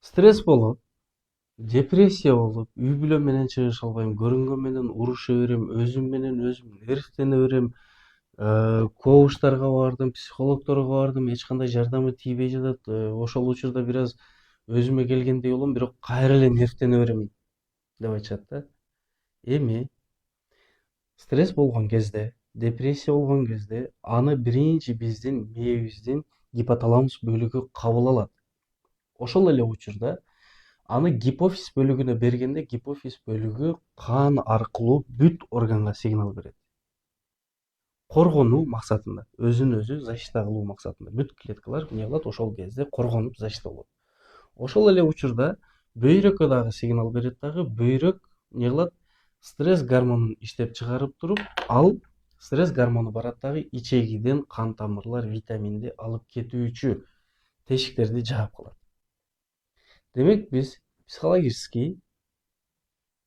Стресс болуп, депрессия болуп, үй бүлө менен чыгыша албайм, көрүнгөн менен уруша берем, өзүм менен өзүм нервдене берем. Коучтарга бардым, психологдорго бардым, эч кандай жардамы тийбей жатат. Ошол учурда бир аз өзүмө келгендей болом, бирок кайра эле нервдене берем деп айтышат да. Эми стресс болгон кезде, депрессия болгон кезде аны биринчи биздин мээбиздин гипоталамус бөлүгү кабыл алат. Ошол эле учурда аны гипофиз бөлүгүнө бергенде гипофиз бөлүгү кан аркылуу бүт органга сигнал берет. Коргонуу максатында, өзүн өзү защита кылуу максатында бүт клеткалар эмне кылат, ошол кезде коргонуп защита болот. Ошол эле учурда бөйрөккө дагы сигнал берет дагы, бөйрөк эмне кылат, стресс гормонун иштеп чыгарып туруп, ал стресс гормону барат дагы ичегиден кан тамырлар витаминди алып кетүүчү тешиктерди жаап калат. Демек биз психологический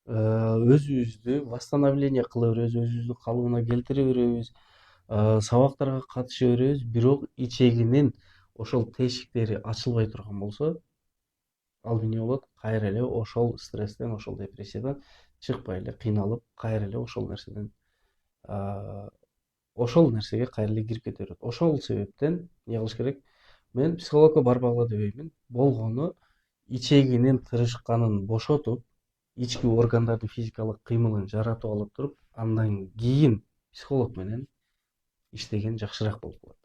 өзүбүздү восстановление кыла беребиз, өзүбүздү калыбына келтире беребиз, сабактарга катыша беребиз, бирок ичегинин ошол тешиктери ачылбай турган болсо, ал эмне болот? Кайра эле ошол стресстен, ошол депрессиядан чыкпай эле кыйналып, кайра эле ошол нерсеге кайра эле кирип кете берет. Ошол себептен эмне кылыш керек? Мен психологко барбагыла дебеймин. Болгону ичегинин тырышканын бошотуп, ички органдардын физикалык кыймылын жаратып алып туруп, андан кийин психолог менен иштеген жакшыраак болуп калат.